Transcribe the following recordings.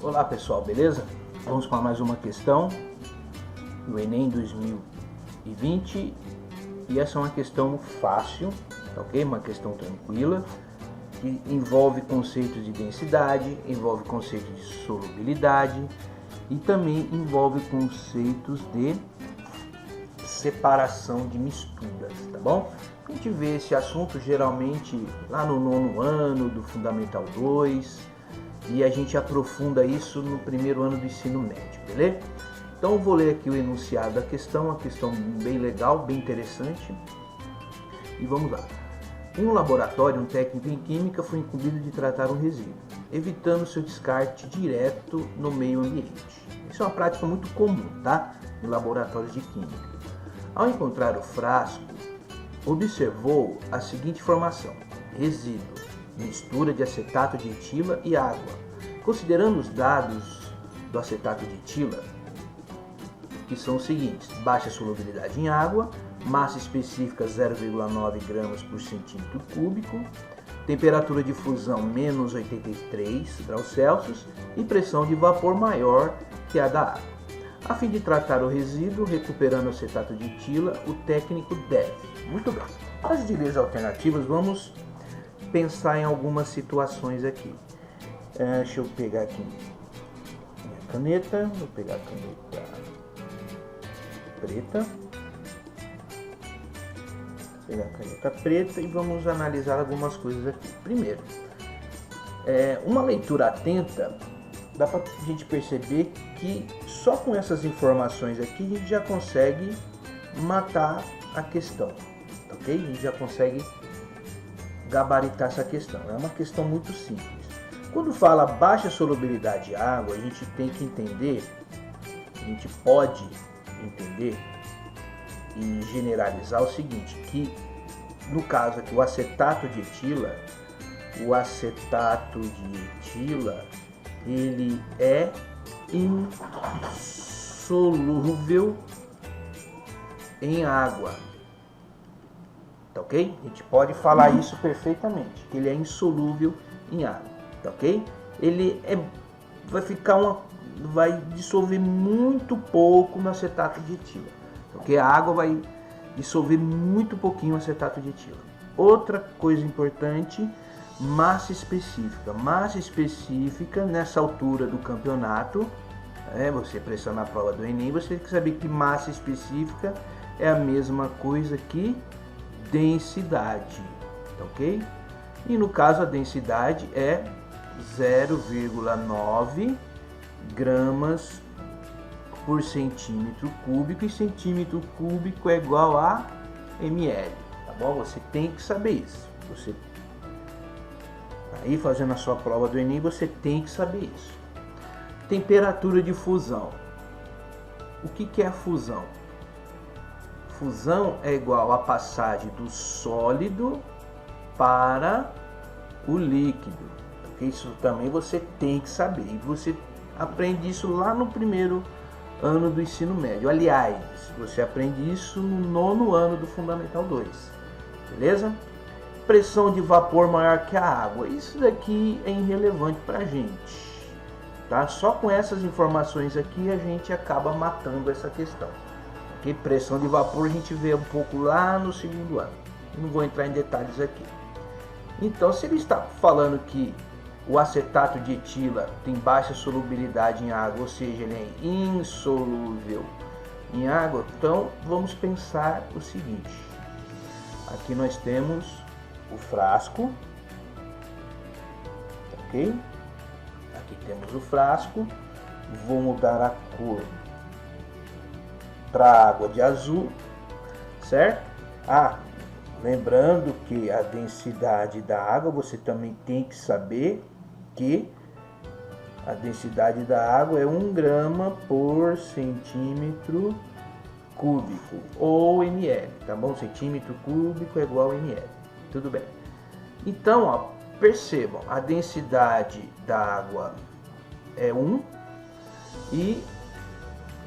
Olá pessoal, beleza? Vamos para mais uma questão do Enem 2020 e essa é uma questão fácil, tá ok? Uma questão tranquila que envolve conceitos de densidade, envolve conceitos de solubilidade e também envolve conceitos de separação de misturas, tá bom? A gente vê esse assunto geralmente lá no 9º ano do Fundamental 2 e a gente aprofunda isso no 1º ano do ensino médio, beleza? Então eu vou ler aqui o enunciado da questão, uma questão bem legal, bem interessante. E vamos lá. Em um laboratório, um técnico em química foi incumbido de tratar um resíduo, evitando seu descarte direto no meio ambiente. Isso é uma prática muito comum, tá? Em laboratórios de química. Ao encontrar o frasco, observou a seguinte informação: resíduo, mistura de acetato de etila e água. Considerando os dados do acetato de etila, que são os seguintes: baixa solubilidade em água, massa específica 0,9 gramas por centímetro cúbico, temperatura de fusão menos 83 graus Celsius e pressão de vapor maior que a da água. A fim de tratar o resíduo, recuperando o acetato de etila, o técnico deve. Muito bem. Antes de ler as alternativas, vamos pensar em algumas situações aqui. Deixa eu pegar aqui minha caneta. Vou pegar a caneta preta. Pegar a caneta preta e vamos analisar algumas coisas aqui. Primeiro, uma leitura atenta, dá para a gente perceber que só com essas informações aqui a gente já consegue matar a questão, ok? A gente já consegue gabaritar essa questão. É uma questão muito simples. Quando fala baixa solubilidade de água, a gente tem que entender, a gente pode entender e generalizar o seguinte, que no caso aqui o acetato de etila, ele é insolúvel em água, tá ok? A gente pode falar isso perfeitamente, que ele é insolúvel em água, tá ok? Ele vai dissolver muito pouco no acetato de etila, porque a água vai dissolver muito pouquinho o acetato de etila. Outra coisa importante, massa específica. Massa específica nessa altura do campeonato, você prestando a prova do Enem, você tem que saber que massa específica é a mesma coisa que densidade, tá ok? E no caso a densidade é 0,9 gramas por centímetro cúbico, e centímetro cúbico é igual a ml, tá bom? Você tem que saber isso. Você aí fazendo a sua prova do Enem, você tem que saber isso. Temperatura de fusão. O que é a fusão? Fusão é igual à passagem do sólido para o líquido. Isso também você tem que saber. E você aprende isso lá no 1º ano do ensino médio. Aliás, você aprende isso no 9º ano do Fundamental 2. Beleza? Pressão de vapor maior que a água. Isso daqui é irrelevante para a gente. Tá? Só com essas informações aqui a gente acaba matando essa questão. Okay? Pressão de vapor a gente vê um pouco lá no 2º ano. Não vou entrar em detalhes aqui. Então, se ele está falando que o acetato de etila tem baixa solubilidade em água, ou seja, ele é insolúvel em água, então vamos pensar o seguinte. Aqui nós temos o frasco, ok? Aqui temos o frasco. Vou mudar a cor para água de azul, certo? Lembrando que a densidade da água, você também tem que saber que a densidade da água é 1 grama por centímetro cúbico, ou ml, tá bom? Centímetro cúbico é igual a ml, tudo bem. Então, percebam, a densidade da água é 1 e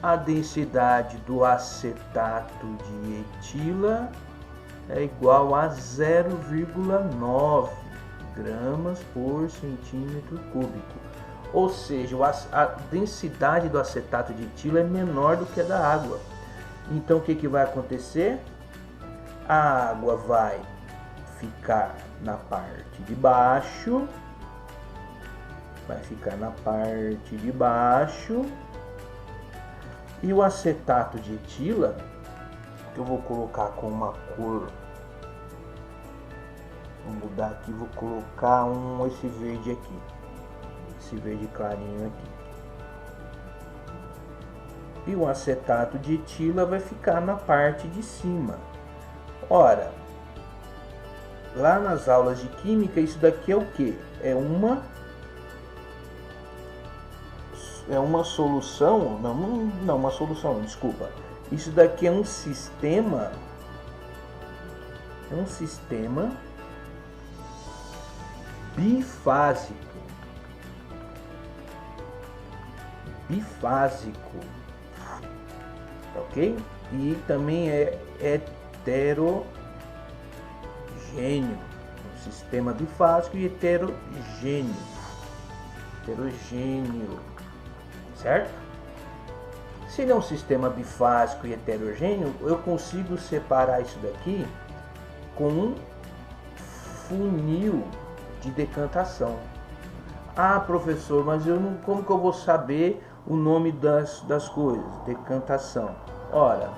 a densidade do acetato de etila é igual a 0,9 gramas por centímetro cúbico. ou seja, a densidade do acetato de etilo é menor do que a da água. Então o que vai acontecer? A água vai ficar na parte de baixo, e o acetato de etila, que eu vou colocar com uma cor, vou mudar aqui, vou colocar esse verde aqui, esse verde clarinho aqui, e o acetato de etila vai ficar na parte de cima. Ora, lá nas aulas de química, isso daqui é o que? É uma solução, não uma solução, desculpa. Isso daqui é um sistema, bifásico, ok? E também é heterogêneo, um sistema bifásico e heterogêneo, certo? Se ele é um sistema bifásico e heterogêneo, eu consigo separar isso daqui com um funil de decantação. Ah, professor, mas como que eu vou saber o nome das coisas? Decantação. Ora,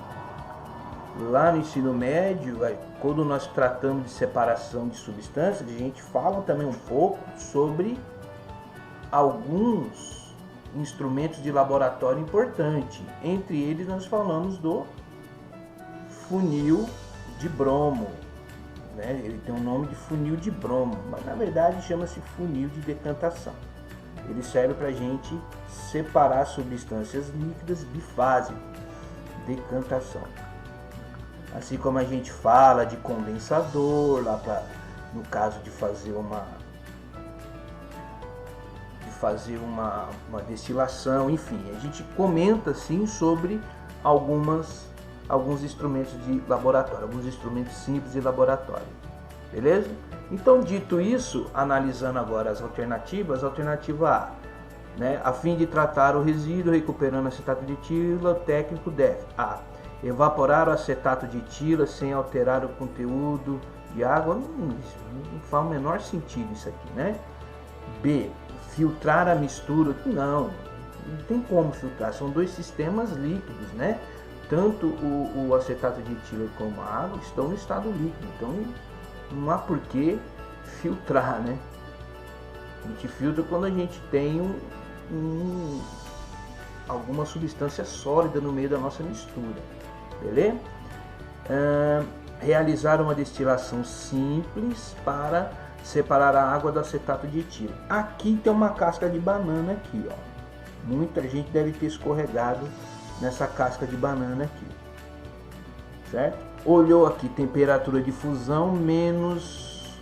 lá no ensino médio, quando nós tratamos de separação de substâncias, a gente fala também um pouco sobre alguns instrumentos de laboratório importantes. Entre eles nós falamos do funil de bromo, né? Ele tem o nome de funil de bromo, mas na verdade chama-se funil de decantação. Ele serve para a gente separar substâncias líquidas bifásicas, decantação. Assim como a gente fala de condensador, lá no caso de fazer uma destilação, enfim, a gente comenta assim sobre alguns instrumentos de laboratório, alguns instrumentos simples de laboratório, beleza? Então, dito isso, analisando agora as alternativas, alternativa A, né? A fim de tratar o resíduo recuperando acetato de etila, o técnico deve: A. Evaporar o acetato de etila sem alterar o conteúdo de água. Não faz o menor sentido isso aqui, né? B. Filtrar a mistura. Não tem como filtrar, são dois sistemas líquidos, né? Tanto o acetato de etila como a água estão no estado líquido, então não há por que filtrar, né? A gente filtra quando a gente tem alguma substância sólida no meio da nossa mistura, beleza? Realizar uma destilação simples para separar a água do acetato de etila. Aqui tem uma casca de banana aqui, ó. Muita gente deve ter escorregado nessa casca de banana aqui, certo? Olhou aqui, temperatura de fusão menos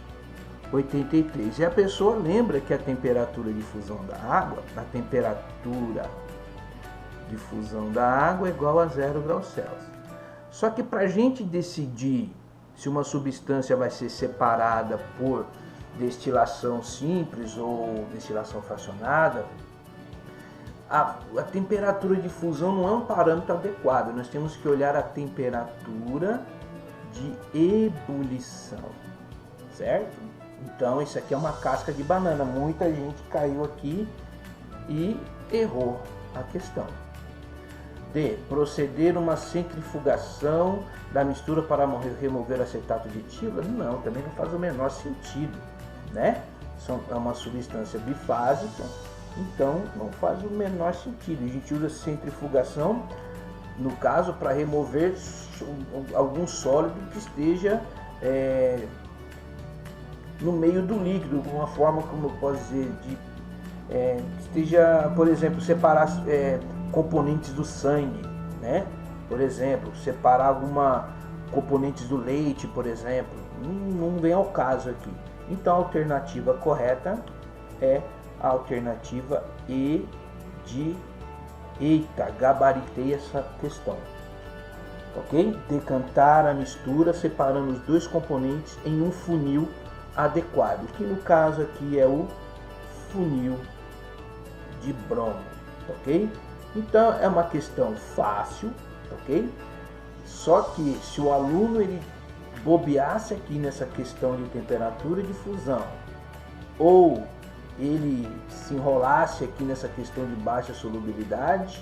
83. E a pessoa lembra que a temperatura de fusão da água, é igual a 0 graus Celsius. Só que para a gente decidir se uma substância vai ser separada por destilação simples ou destilação fracionada, a temperatura de fusão não é um parâmetro adequado. Nós temos que olhar a temperatura de ebulição, certo? Então isso aqui é uma casca de banana. Muita gente caiu aqui e errou a questão. D. Proceder uma centrifugação da mistura para remover acetato de etila? Não, também não faz o menor sentido, né? É uma substância bifásica, então não faz o menor sentido. A gente usa centrifugação, no caso, para remover algum sólido que esteja no meio do líquido, de uma forma, como eu posso dizer, esteja, por exemplo, separar componentes do sangue, né? Por exemplo, separar componentes do leite, por exemplo, não vem ao caso aqui. Então a alternativa correta é a alternativa E de eita, gabaritei essa questão, ok? Decantar a mistura separando os dois componentes em um funil adequado, que no caso aqui é o funil de bromo, ok? Então é uma questão fácil, ok? Só que se o aluno ele bobeasse aqui nessa questão de temperatura de fusão, ou ele se enrolasse aqui nessa questão de baixa solubilidade,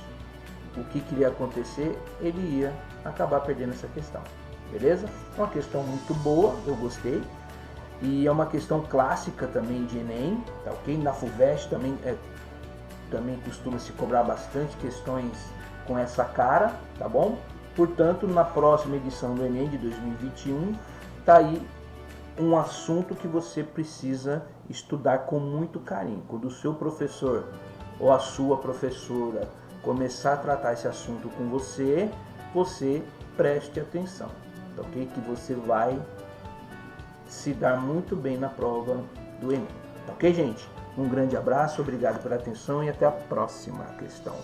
o que iria acontecer? Ele ia acabar perdendo essa questão, beleza? Uma questão muito boa, eu gostei, e é uma questão clássica também de Enem, tá ok? Na FUVEST também costuma se cobrar bastante questões com essa cara, tá bom? Portanto, na próxima edição do Enem de 2021, tá aí um assunto que você precisa estudar com muito carinho. Quando o seu professor ou a sua professora começar a tratar esse assunto com você, você preste atenção, tá ok? Que você vai se dar muito bem na prova do Enem, tá ok, gente? Um grande abraço, obrigado pela atenção e até a próxima questão.